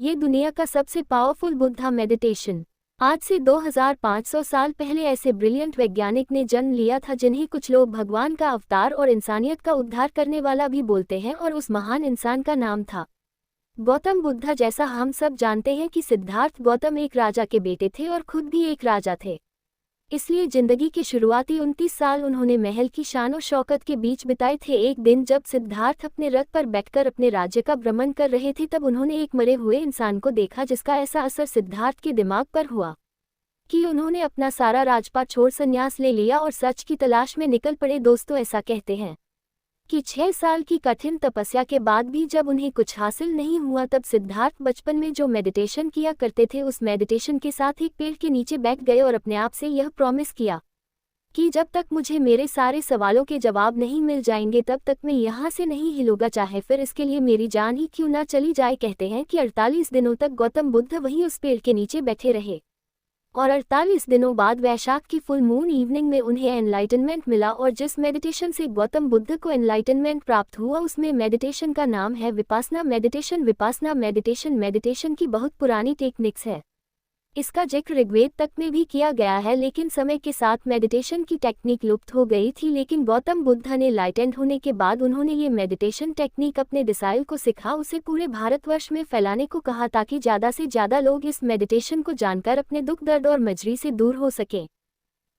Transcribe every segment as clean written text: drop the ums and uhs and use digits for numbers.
ये दुनिया का सबसे पावरफुल बुद्धा मेडिटेशन। आज से 2500 साल पहले ऐसे ब्रिलियंट वैज्ञानिक ने जन्म लिया था जिन्हें कुछ लोग भगवान का अवतार और इंसानियत का उद्धार करने वाला भी बोलते हैं, और उस महान इंसान का नाम था गौतम बुद्धा। जैसा हम सब जानते हैं कि सिद्धार्थ गौतम एक राजा के बेटे थे और खुद भी एक राजा थे, इसलिए जिंदगी के शुरुआती 29 साल उन्होंने महल की शान और शौकत के बीच बिताए थे। एक दिन जब सिद्धार्थ अपने रथ पर बैठकर अपने राज्य का भ्रमण कर रहे थे, तब उन्होंने एक मरे हुए इंसान को देखा, जिसका ऐसा असर सिद्धार्थ के दिमाग पर हुआ कि उन्होंने अपना सारा राजपाट छोड़ संन्यास ले लिया और सच की तलाश में निकल पड़े। दोस्तों, ऐसा कहते हैं कि 6 साल की कठिन तपस्या के बाद भी जब उन्हें कुछ हासिल नहीं हुआ, तब सिद्धार्थ बचपन में जो मेडिटेशन किया करते थे उस मेडिटेशन के साथ एक पेड़ के नीचे बैठ गए और अपने आप से यह प्रॉमिस किया कि जब तक मुझे मेरे सारे सवालों के जवाब नहीं मिल जाएंगे तब तक मैं यहाँ से नहीं हिलूंगा, चाहे फिर इसके लिए मेरी जान ही क्यों ना चली जाए। कहते हैं कि 48 दिनों तक गौतम बुद्ध वहीं उस पेड़ के नीचे बैठे रहे और 48 दिनों बाद वैशाख की फुल मून इवनिंग में उन्हें एनलाइटनमेंट मिला, और जिस मेडिटेशन से गौतम बुद्ध को एनलाइटनमेंट प्राप्त हुआ उसमें मेडिटेशन का नाम है विपासना मेडिटेशन। विपासना मेडिटेशन की बहुत पुरानी टेक्निक्स है। इसका जिक्र ऋग्वेद तक में भी किया गया है, लेकिन समय के साथ मेडिटेशन की टेक्निक लुप्त हो गई थी। लेकिन गौतम बुद्ध ने लाइटेंड होने के बाद उन्होंने ये मेडिटेशन टेक्निक अपने डिसाइल को सिखा, उसे पूरे भारतवर्ष में फैलाने को कहा, ताकि ज़्यादा से ज़्यादा लोग इस मेडिटेशन को जानकर अपने दुख दर्द और मजरी से दूर हो सकें।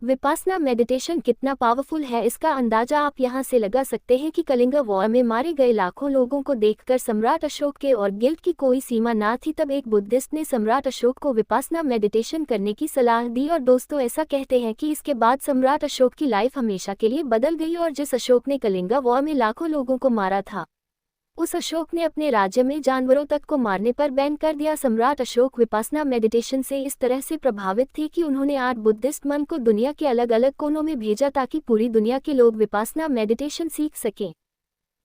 विपासना मेडिटेशन कितना पावरफुल है, इसका अंदाजा आप यहाँ से लगा सकते हैं कि कलिंग वॉर में मारे गए लाखों लोगों को देखकर सम्राट अशोक के और गिल्ट की कोई सीमा ना थी। तब एक बुद्धिस्ट ने सम्राट अशोक को विपासना मेडिटेशन करने की सलाह दी, और दोस्तों ऐसा कहते हैं कि इसके बाद सम्राट अशोक की लाइफ हमेशा के लिए बदल गई, और जिस अशोक ने कलिंग वॉर में लाखों लोगों को मारा था, उस अशोक ने अपने राज्य में जानवरों तक को मारने पर बैन कर दिया। सम्राट अशोक विपासना मेडिटेशन से इस तरह से प्रभावित थे कि उन्होंने 8 बुद्धिस्ट मन को दुनिया के अलग अलग कोनों में भेजा, ताकि पूरी दुनिया के लोग विपासना मेडिटेशन सीख सकें।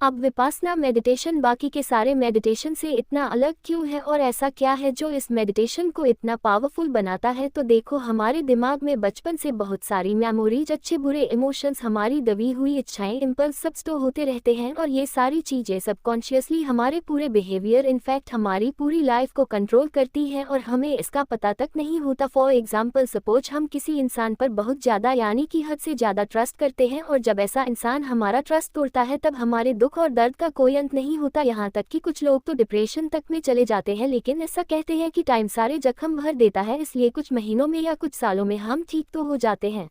अब विपासना मेडिटेशन बाकी के सारे मेडिटेशन से इतना अलग क्यों है, और ऐसा क्या है जो इस मेडिटेशन को इतना पावरफुल बनाता है? तो देखो, हमारे दिमाग में बचपन से बहुत सारी मेमोरीज, अच्छे बुरे इमोशंस, हमारी दबी हुई इच्छाएं, इम्पल्स सब स्टोर होते रहते हैं, और ये सारी चीज़ें सबकॉन्शियसली हमारे पूरे बिहेवियर, इनफैक्ट हमारी पूरी लाइफ को कंट्रोल करती हैं, और हमें इसका पता तक नहीं होता। फॉर एग्जाम्पल, सपोज हम किसी इंसान पर बहुत ज़्यादा यानी कि हद से ज़्यादा ट्रस्ट करते हैं, और जब ऐसा इंसान हमारा ट्रस्ट तोड़ता है तब हमारे दुख और दर्द का कोई अंत नहीं होता। यहाँ तक कि कुछ लोग तो डिप्रेशन तक में चले जाते हैं, लेकिन ऐसा कहते हैं कि टाइम सारे जख्म भर देता है, इसलिए कुछ महीनों में या कुछ सालों में हम ठीक तो हो जाते हैं।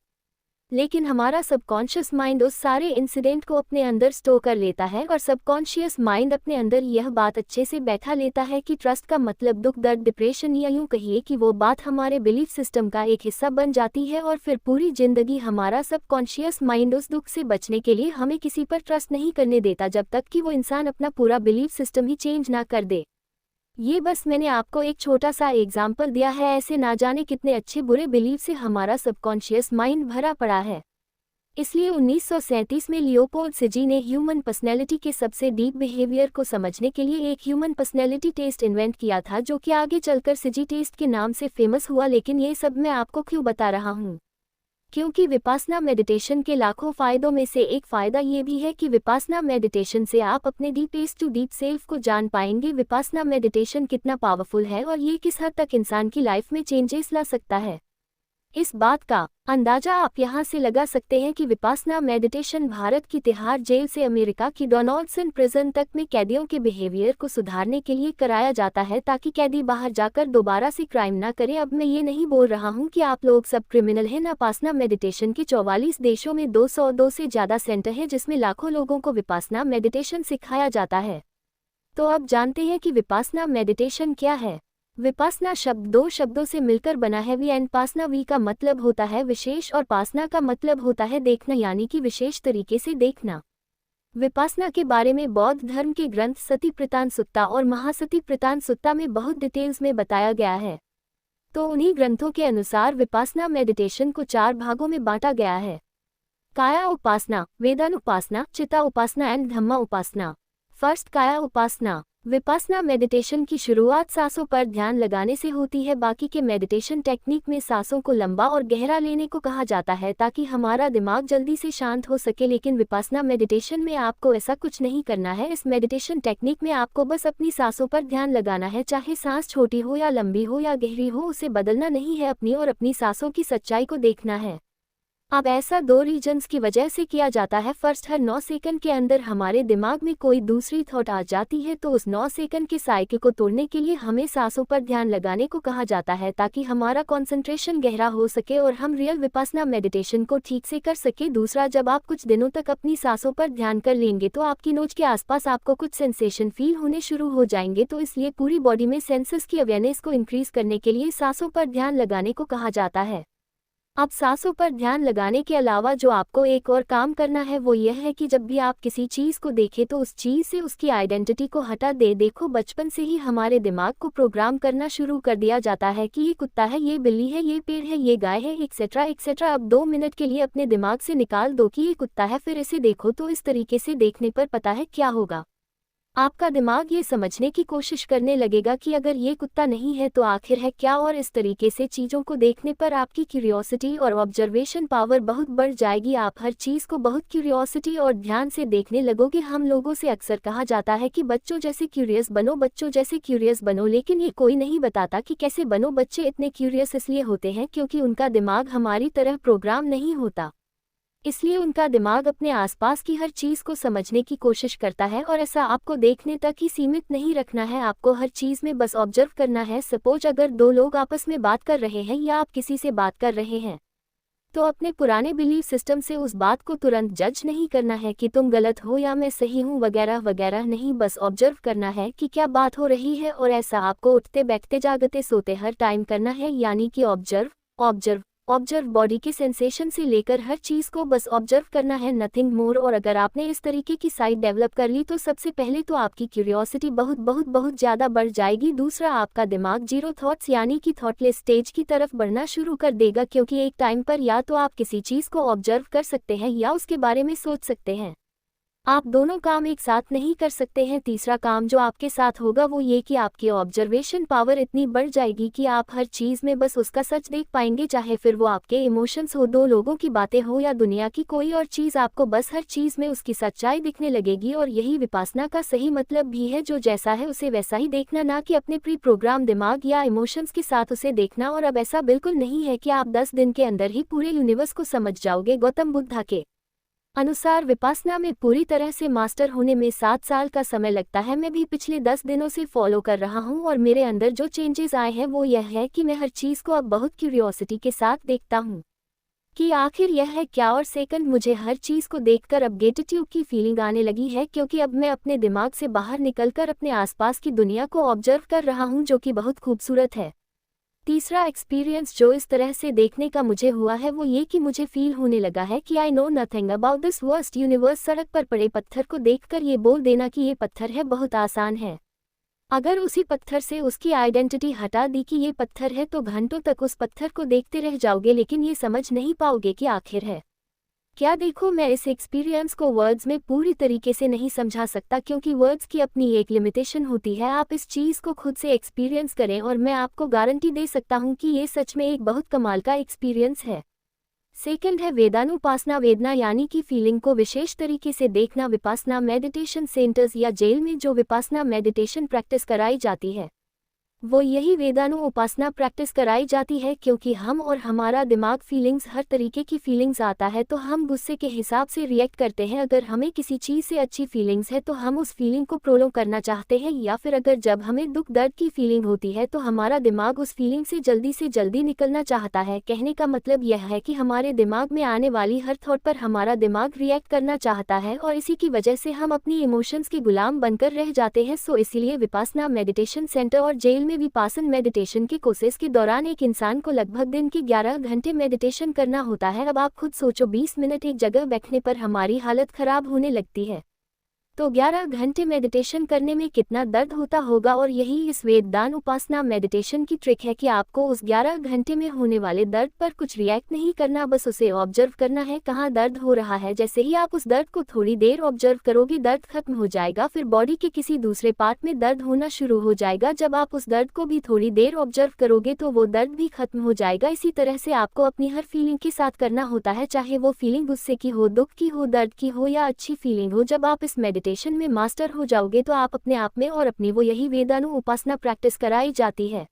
लेकिन हमारा सबकॉन्शियस माइंड उस सारे इंसिडेंट को अपने अंदर स्टोर कर लेता है, और सबकॉन्शियस माइंड अपने अंदर यह बात अच्छे से बैठा लेता है कि ट्रस्ट का मतलब दुख, दर्द, डिप्रेशन, या यूं कहिए कि वो बात हमारे बिलीफ सिस्टम का एक हिस्सा बन जाती है, और फिर पूरी जिंदगी हमारा सबकॉन्शियस माइंड उस दुख से बचने के लिए हमें किसी पर ट्रस्ट नहीं करने देता, जब तक कि वो इंसान अपना पूरा बिलीफ सिस्टम ही चेंज ना कर दे। ये बस मैंने आपको एक छोटा सा एग्जाम्पल दिया है, ऐसे ना जाने कितने अच्छे बुरे बिलीफ से हमारा सबकॉन्शियस माइंड भरा पड़ा है। इसलिए 1937 में लियोपोल्ड सिजी ने ह्यूमन पर्सनैलिटी के सबसे डीप बिहेवियर को समझने के लिए एक ह्यूमन पर्सनैलिटी टेस्ट इन्वेंट किया था, जो कि आगे चलकर सिजी टेस्ट के नाम से फेमस हुआ। लेकिन ये सब मैं आपको क्यों बता रहा हूँ? क्योंकि विपासना मेडिटेशन के लाखों फ़ायदों में से एक फ़ायदा ये भी है कि विपासना मेडिटेशन से आप अपने डीपेस्ट टू डीप सेल्फ को जान पाएंगे। विपासना मेडिटेशन कितना पावरफुल है और ये किस हद तक इंसान की लाइफ में चेंजेस ला सकता है, इस बात का अंदाजा आप यहाँ से लगा सकते हैं कि विपासना मेडिटेशन भारत की तिहाड़ जेल से अमेरिका की डोनाल्डसन प्रिजन तक में कैदियों के बिहेवियर को सुधारने के लिए कराया जाता है, ताकि कैदी बाहर जाकर दोबारा से क्राइम ना करें। अब मैं ये नहीं बोल रहा हूँ कि आप लोग सब क्रिमिनल हैं। विपासना मेडिटेशन के 44 देशों में 202 से ज़्यादा सेंटर हैं, जिसमें लाखों लोगों को विपासना मेडिटेशन सिखाया जाता है। तो अब जानते हैं कि विपासना मेडिटेशन क्या है। विपासना शब्द 2 शब्दों से मिलकर बना है। We and पासना। वी का मतलब होता है विशेष और पासना का मतलब होता है देखना, यानी कि विशेष तरीके से देखना। विपासना के बारे में बौद्ध धर्म के ग्रंथ सति प्रतान सुत्ता और महासति प्रतान सुत्ता में बहुत डिटेल्स में बताया गया है। तो उन्हीं ग्रंथों के अनुसार विपासना मेडिटेशन को 4 भागों में बांटा गया है: काया उपासना, वेदानुपासना, चिता उपासना एंड धम्मा उपासना। फर्स्ट, काया उपासना। विपस्सना मेडिटेशन की शुरुआत सांसों पर ध्यान लगाने से होती है। बाकी के मेडिटेशन टेक्निक में सांसों को लंबा और गहरा लेने को कहा जाता है ताकि हमारा दिमाग जल्दी से शांत हो सके, लेकिन विपस्सना मेडिटेशन में आपको ऐसा कुछ नहीं करना है। इस मेडिटेशन टेक्निक में आपको बस अपनी सांसों पर ध्यान लगाना है, चाहे सांस छोटी हो या लंबी हो या गहरी हो, उसे बदलना नहीं है, अपनी और अपनी सांसों की सच्चाई को देखना है। अब ऐसा 2 रीजन्स की वजह से किया जाता है। फर्स्ट, हर 9 सेकंड के अंदर हमारे दिमाग में कोई दूसरी थॉट आ जाती है, तो उस 9 सेकंड के साइकिल को तोड़ने के लिए हमें सांसों पर ध्यान लगाने को कहा जाता है ताकि हमारा कंसंट्रेशन गहरा हो सके और हम रियल विपस्सना मेडिटेशन को ठीक से कर सके। दूसरा, जब आप कुछ दिनों तक अपनी सांसों पर ध्यान कर लेंगे तो आपकी नोज के आसपास आपको कुछ सेंसेशन फील होने शुरू हो जाएंगे, तो इसलिए पूरी बॉडी में सेंसेस की अवेयरनेस को इंक्रीज करने के लिए सांसों पर ध्यान लगाने को कहा जाता है। अब सांसों पर ध्यान लगाने के अलावा जो आपको एक और काम करना है वो यह है कि जब भी आप किसी चीज़ को देखें तो उस चीज़ से उसकी आइडेंटिटी को हटा दे। देखो, बचपन से ही हमारे दिमाग को प्रोग्राम करना शुरू कर दिया जाता है कि ये कुत्ता है, ये बिल्ली है, ये पेड़ है, ये गाय है, एक्सेट्रा एक्सेट्रा। अब 2 मिनट के लिए अपने दिमाग से निकाल दो कि ये कुत्ता है, फिर इसे देखो, तो इस तरीके से देखने पर पता है क्या होगा। आपका दिमाग ये समझने की कोशिश करने लगेगा कि अगर ये कुत्ता नहीं है तो आखिर है क्या, और इस तरीके से चीज़ों को देखने पर आपकी क्यूरियोसिटी और ऑब्जर्वेशन पावर बहुत बढ़ जाएगी। आप हर चीज़ को बहुत क्यूरियोसिटी और ध्यान से देखने लगोगे। हम लोगों से अक्सर कहा जाता है कि बच्चों जैसे क्यूरियस बनो, बच्चों जैसे क्यूरियस बनो, लेकिन ये कोई नहीं बताता कि कैसे बनो। बच्चे इतने क्यूरियस इसलिए होते हैं क्योंकि उनका दिमाग हमारी तरह प्रोग्राम नहीं होता, इसलिए उनका दिमाग अपने आसपास की हर चीज़ को समझने की कोशिश करता है, और ऐसा आपको देखने तक ही सीमित नहीं रखना है, आपको हर चीज़ में बस ऑब्जर्व करना है। सपोज अगर 2 लोग आपस में बात कर रहे हैं या आप किसी से बात कर रहे हैं, तो अपने पुराने बिलीफ सिस्टम से उस बात को तुरंत जज नहीं करना है कि तुम गलत हो या मैं सही हूँ वगैरह वगैरह नहीं, बस ऑब्जर्व करना है कि क्या बात हो रही है। और ऐसा आपको उठते बैठते जागते सोते हर टाइम करना है, यानी कि ऑब्जर्व ऑब्जर्व ऑब्जर्व। बॉडी के सेंसेशन से लेकर हर चीज़ को बस ऑब्जर्व करना है, नथिंग मोर। और अगर आपने इस तरीके की साइट डेवलप कर ली तो सबसे पहले तो आपकी क्यूरियोसिटी बहुत बहुत बहुत ज़्यादा बढ़ जाएगी। दूसरा, आपका दिमाग जीरो थॉट्स यानी कि थॉटलेस स्टेज की तरफ बढ़ना शुरू कर देगा, क्योंकि एक टाइम पर या तो आप किसी चीज़ को ऑब्जर्व कर सकते हैं या उसके बारे में सोच सकते हैं। आप दोनों काम एक साथ नहीं कर सकते हैं। तीसरा काम जो आपके साथ होगा वो ये कि आपकी ऑब्जर्वेशन पावर इतनी बढ़ जाएगी कि आप हर चीज़ में बस उसका सच देख पाएंगे, चाहे फिर वो आपके इमोशंस हो, 2 लोगों की बातें हो या दुनिया की कोई और चीज़, आपको बस हर चीज़ में उसकी सच्चाई दिखने लगेगी। और यही विपस्सना का सही मतलब भी है, जो जैसा है उसे वैसा ही देखना, ना कि अपने प्री प्रोग्राम दिमाग या इमोशंस के साथ उसे देखना। और अब ऐसा बिल्कुल नहीं है कि आप 10 दिन के अंदर ही पूरे यूनिवर्स को समझ जाओगे। गौतम बुद्धा के अनुसार विपस्सना में पूरी तरह से मास्टर होने में 7 साल का समय लगता है। मैं भी पिछले 10 दिनों से फॉलो कर रहा हूँ और मेरे अंदर जो चेंजेस आए हैं वो यह है कि मैं हर चीज़ को अब बहुत क्यूरियोसिटी के साथ देखता हूँ कि आखिर यह है क्या। और सेकंड, मुझे हर चीज़ को देखकर अब ग्रेटिट्यूड की फीलिंग आने लगी है, क्योंकि अब मैं अपने दिमाग से बाहर निकलकर अपने आसपास की दुनिया को ऑब्जर्व कर रहा हूँ, जो कि बहुत खूबसूरत है। तीसरा एक्सपीरियंस जो इस तरह से देखने का मुझे हुआ है वो ये कि मुझे फील होने लगा है कि I know nothing about this worst universe. सड़क पर पड़े पत्थर को देखकर ये बोल देना कि ये पत्थर है बहुत आसान है। अगर उसी पत्थर से उसकी आइडेंटिटी हटा दी कि ये पत्थर है तो घंटों तक उस पत्थर को देखते रह जाओगे, लेकिन ये समझ नहीं पाओगे कि आखिर है क्या। देखो, मैं इस एक्सपीरियंस को वर्ड्स में पूरी तरीके से नहीं समझा सकता, क्योंकि वर्ड्स की अपनी एक लिमिटेशन होती है। आप इस चीज़ को खुद से एक्सपीरियंस करें और मैं आपको गारंटी दे सकता हूँ कि ये सच में एक बहुत कमाल का एक्सपीरियंस है। सेकंड है वेदानुपासना। वेदना यानी कि फीलिंग को विशेष तरीके से देखना। विपस्सना मेडिटेशन सेंटर्स या जेल में जो विपस्सना मेडिटेशन प्रैक्टिस कराई जाती है वो यही वेदानुपासना प्रैक्टिस कराई जाती है, क्योंकि हम और हमारा दिमाग फीलिंग्स, हर तरीके की फीलिंग्स आता है तो हम गुस्से के हिसाब से रिएक्ट करते हैं। अगर हमें किसी चीज़ से अच्छी फीलिंग्स है तो हम उस फीलिंग को प्रोलॉन्ग करना चाहते हैं, या फिर अगर जब हमें दुख दर्द की फीलिंग होती है तो हमारा दिमाग उस फीलिंग से जल्दी निकलना चाहता है। कहने का मतलब यह है कि हमारे दिमाग में आने वाली हर थॉट पर हमारा दिमाग रिएक्ट करना चाहता है, और इसी की वजह से हम अपनी इमोशंस के गुलाम बनकर रह जाते हैं। सो इसीलिए विपस्सना मेडिटेशन सेंटर और जेल में विपासन मेडिटेशन के कोर्सेज के दौरान एक इंसान को लगभग दिन के 11 घंटे मेडिटेशन करना होता है। अब आप खुद सोचो, 20 मिनट एक जगह बैठने पर हमारी हालत खराब होने लगती है। तो 11 घंटे मेडिटेशन करने में कितना दर्द होता होगा। और यही इस वेदांत उपासना मेडिटेशन की ट्रिक है कि आपको उस 11 घंटे में होने वाले दर्द पर कुछ रिएक्ट नहीं करना, बस उसे ऑब्जर्व करना है कहाँ दर्द हो रहा है। जैसे ही आप उस दर्द को थोड़ी देर ऑब्जर्व करोगे दर्द खत्म हो जाएगा, फिर बॉडी के किसी दूसरे पार्ट में दर्द होना शुरू हो जाएगा। जब आप उस दर्द को भी थोड़ी देर ऑब्जर्व करोगे तो वो दर्द भी खत्म हो जाएगा। इसी तरह से आपको अपनी हर फीलिंग के साथ करना होता है, चाहे वो फीलिंग गुस्से की हो, दुख की हो, दर्द की हो या अच्छी फीलिंग हो। जब आप इस मेडिटेशन में मास्टर हो जाओगे तो आप अपने आप में और अपनी वो यही वेदांत उपासना प्रैक्टिस कराई जाती है।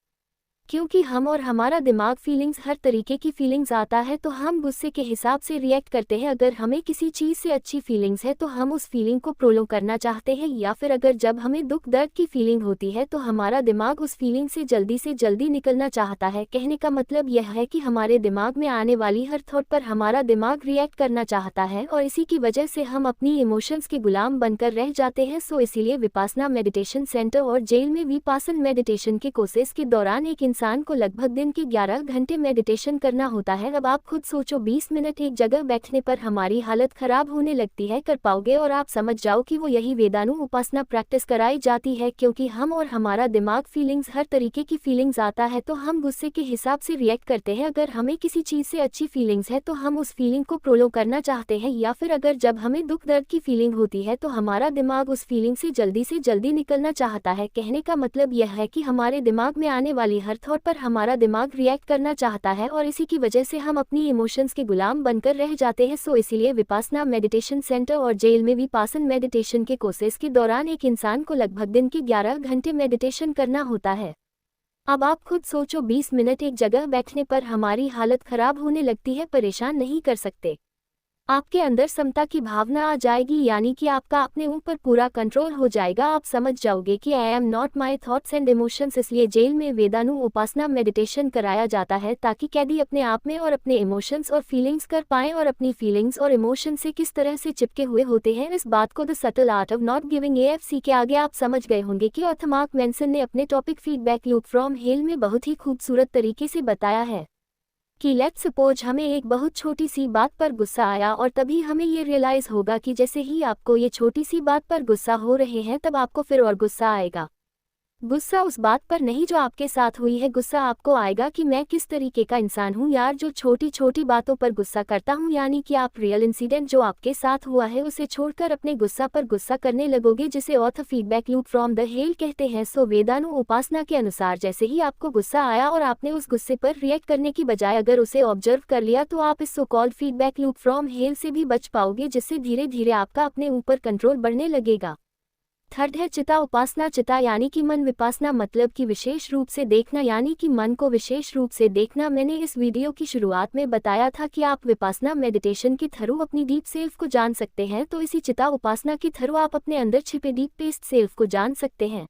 क्योंकि हम और हमारा दिमाग फीलिंग्स, हर तरीके की फीलिंग्स आता है तो हम गुस्से के हिसाब से रिएक्ट करते हैं। अगर हमें किसी चीज़ से अच्छी फीलिंग्स है तो हम उस फीलिंग को प्रोलॉन्ग करना चाहते हैं, या फिर अगर जब हमें दुख दर्द की फीलिंग होती है तो हमारा दिमाग उस फीलिंग से जल्दी निकलना चाहता है। कहने का मतलब यह है कि हमारे दिमाग में आने वाली हर थॉट पर हमारा दिमाग रिएक्ट करना चाहता है और इसी की वजह से हम अपनी इमोशंस के गुलाम बनकर रह जाते हैं। सो इसीलिए विपासना मेडिटेशन सेंटर और जेल में विपासन मेडिटेशन के कोर्सेज के दौरान एक इंसान को लगभग दिन के 11 घंटे मेडिटेशन करना होता है। अब आप खुद सोचो, 20 मिनट एक जगह बैठने पर हमारी हालत खराब होने लगती है, कर पाओगे? और आप समझ जाओ कि वो यही वेदांत उपासना प्रैक्टिस कराई जाती है, क्योंकि हम और हमारा दिमाग फीलिंग्स, हर तरीके की फीलिंग्स आता है तो हम गुस्से के हिसाब से रिएक्ट करते हैं। अगर हमें किसी चीज़ से अच्छी फीलिंग्स है तो हम उस फीलिंग को प्रोलॉन्ग करना चाहते हैं, या फिर अगर जब हमें दुख दर्द की फीलिंग होती है तो हमारा दिमाग उस फीलिंग से जल्दी निकलना चाहता है। कहने का मतलब यह है कि हमारे दिमाग में आने वाली हर थॉट पर हमारा दिमाग रिएक्ट करना चाहता है और इसी की वजह से हम अपनी इमोशंस के गुलाम बनकर रह जाते हैं। सो इसीलिए विपासना मेडिटेशन सेंटर और जेल में विपासन मेडिटेशन के कोर्सेज के दौरान एक इंसान को लगभग दिन के 11 घंटे मेडिटेशन करना होता है। अब आप खुद सोचो, 20 मिनट एक जगह बैठने पर हमारी हालत खराब होने लगती है, परेशान नहीं कर सकते। आपके अंदर समता की भावना आ जाएगी, यानी कि आपका अपने ऊपर पूरा कंट्रोल हो जाएगा। आप समझ जाओगे कि I am not my thoughts and emotions. इसलिए जेल में वेदांत उपासना मेडिटेशन कराया जाता है ताकि कैदी अपने आप में और अपने इमोशंस और फीलिंग्स कर पाएं और अपनी फीलिंग्स और इमोशन से किस तरह से चिपके हुए होते हैं। इस बात को the subtle art of not giving AFC के आगे आप समझ गए होंगे कि ऑथर मार्क मैनसन ने अपने topic feedback loop from hello में बहुत ही खूबसूरत तरीके से बताया है कि लेट्स सपोज हमें एक बहुत छोटी सी बात पर गुस्सा आया और तभी हमें ये रियलाइज़ होगा कि जैसे ही आपको ये छोटी सी बात पर गुस्सा हो रहे हैं तब आपको फिर और गुस्सा आएगा। गुस्सा उस बात पर नहीं जो आपके साथ हुई है, गुस्सा आपको आएगा कि मैं किस तरीके का इंसान हूँ यार जो छोटी छोटी बातों पर गुस्सा करता हूँ। यानी कि आप रियल इंसिडेंट जो आपके साथ हुआ है उसे छोड़कर अपने गुस्सा पर गुस्सा करने लगोगे, जिसे author feedback loop from the hell कहते हैं। सो वेदांत उपासना के अनुसार जैसे ही आपको गुस्सा आया और आपने उस गुस्से पर रिएक्ट करने की बजाय अगर उसे ऑब्जर्व कर लिया तो आप इस so called feedback loop from hello से भी बच पाओगे, जिससे धीरे धीरे आपका अपने ऊपर कंट्रोल बढ़ने लगेगा। थर्ड है चिता उपासना। चिता यानी कि मन, विपासना मतलब कि विशेष रूप से देखना, यानी कि मन को विशेष रूप से देखना। मैंने इस वीडियो की शुरुआत में बताया था कि आप विपासना मेडिटेशन के थ्रू अपनी डीप सेल्फ को जान सकते हैं, तो इसी चिता उपासना के थ्रू आप अपने अंदर छिपे डीपेस्ट सेल्फ को जान सकते हैं।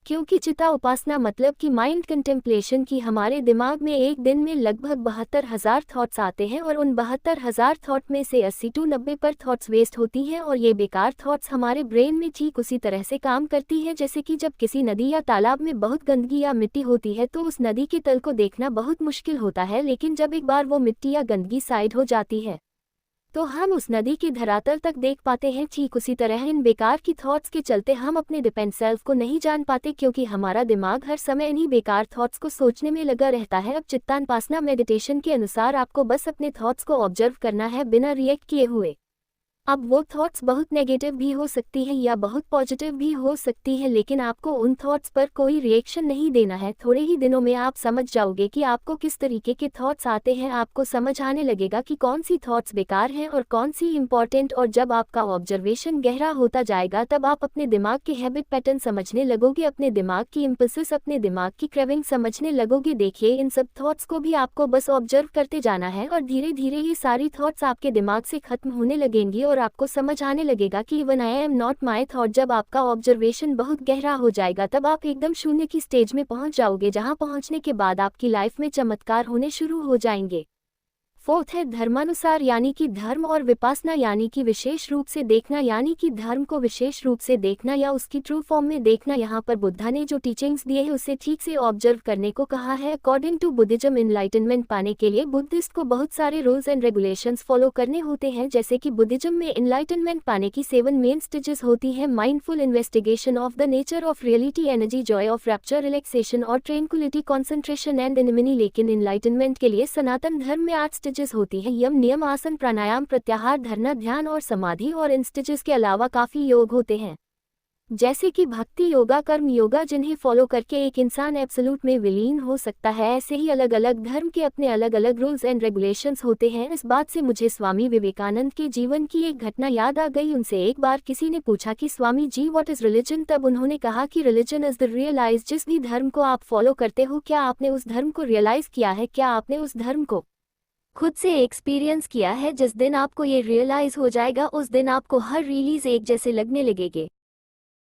क्योंकि चिता उपासना मतलब कि माइंड कंटेम्पलेशन की हमारे दिमाग में एक दिन में लगभग 72,000 थॉट्स आते हैं और उन 72,000 थॉट में से 80 से 90% थॉट्स वेस्ट होती हैं और ये बेकार थॉट्स हमारे ब्रेन में ठीक उसी तरह से काम करती है जैसे कि जब किसी नदी या तालाब में बहुत गंदगी या मिट्टी होती है तो उस नदी के तल को देखना बहुत मुश्किल होता है, लेकिन जब एक बार वो मिट्टी या गंदगी साइड हो जाती है तो हम उस नदी के धरातल तक देख पाते हैं। ठीक उसी तरह इन बेकार की थॉट्स के चलते हम अपने डिपेंड सेल्फ को नहीं जान पाते, क्योंकि हमारा दिमाग हर समय इन्हीं बेकार थॉट्स को सोचने में लगा रहता है। अब चित्तानुपासना मेडिटेशन के अनुसार आपको बस अपने थॉट्स को ऑब्जर्व करना है बिना रिएक्ट किए हुए। अब वो थॉट्स बहुत नेगेटिव भी हो सकती है या बहुत पॉजिटिव भी हो सकती है, लेकिन आपको उन थॉट्स पर कोई रिएक्शन नहीं देना है। थोड़े ही दिनों में आप समझ जाओगे कि आपको किस तरीके के थॉट्स आते हैं। आपको समझ आने लगेगा कि कौन सी थॉट्स बेकार हैं और कौन सी इम्पॉर्टेंट। और जब आपका ऑब्जर्वेशन गहरा होता जाएगा तब आप अपने दिमाग के हैबिट पैटर्न समझने लगोगे, अपने दिमाग की इम्पल्सेस, अपने दिमाग की क्रेविंग समझने लगोगे। देखिए, इन सब थॉट्स को भी आपको बस ऑब्जर्व करते जाना है और धीरे धीरे ये सारी थॉट्स आपके दिमाग से खत्म होने लगेंगी और आपको समझ आने लगेगा कि even I am not my thought. जब आपका ऑब्जर्वेशन बहुत गहरा हो जाएगा तब आप एकदम शून्य की स्टेज में पहुंच जाओगे, जहां पहुंचने के बाद आपकी लाइफ में चमत्कार होने शुरू हो जाएंगे। फोर्थ है धर्मानुसार यानी कि धर्म और विपासना यानी कि विशेष रूप से देखना यानी कि धर्म को विशेष रूप से देखना या उसकी ट्रू फॉर्म में देखना। यहाँ पर बुद्धा ने जो टीचिंग्स दिए हैं उसे ठीक से ऑब्जर्व करने को कहा है। अकॉर्डिंग टू बुद्धिज्म इनलाइटनमेंट पाने के लिए बुद्धिस्ट को बहुत सारे रूल्स एंड रेगुलेशंस फॉलो करने होते हैं, जैसे कि बुद्धिज्म में इनलाइटनमेंट पाने की 7 मेन स्टेजेस होती है। Mindful investigation of the nature of reality, energy, Joy of rapture, relaxation और ट्रैंक्विलिटी, कॉन्सेंट्रेशन एंड इनमिनी। लेकिन इनलाइटनमेंट के लिए सनातन धर्म में 8 स्टेजेस होती है। यम, नियम, आसन, प्राणायाम, प्रत्याहार, धरना, ध्यान और समाधि। और इन स्टेजेस के अलावा काफी योग होते हैं, जैसे कि भक्ति योगा, कर्म योगा, जिन्हें फॉलो करके एक इंसान एब्सोल्यूट में विलीन हो सकता है। ऐसे ही अलग अलग धर्म के अपने अलग अलग रूल्स एंड रेगुलेशंस होते हैं। इस बात से मुझे स्वामी विवेकानंद के जीवन की एक घटना याद आ गई। उनसे एक बार किसी ने पूछा कि Swami ji what is religion, तब उन्होंने कहा कि रिलीजन इज द रियलाइज। जिस भी धर्म को आप फॉलो करते हो, क्या आपने उस धर्म को रियलाइज किया है? क्या आपने उस धर्म को खुद से एक्सपीरियंस किया है? जिस दिन आपको ये रियलाइज हो जाएगा उस दिन आपको हर रिलीज एक जैसे लगने लगेंगे।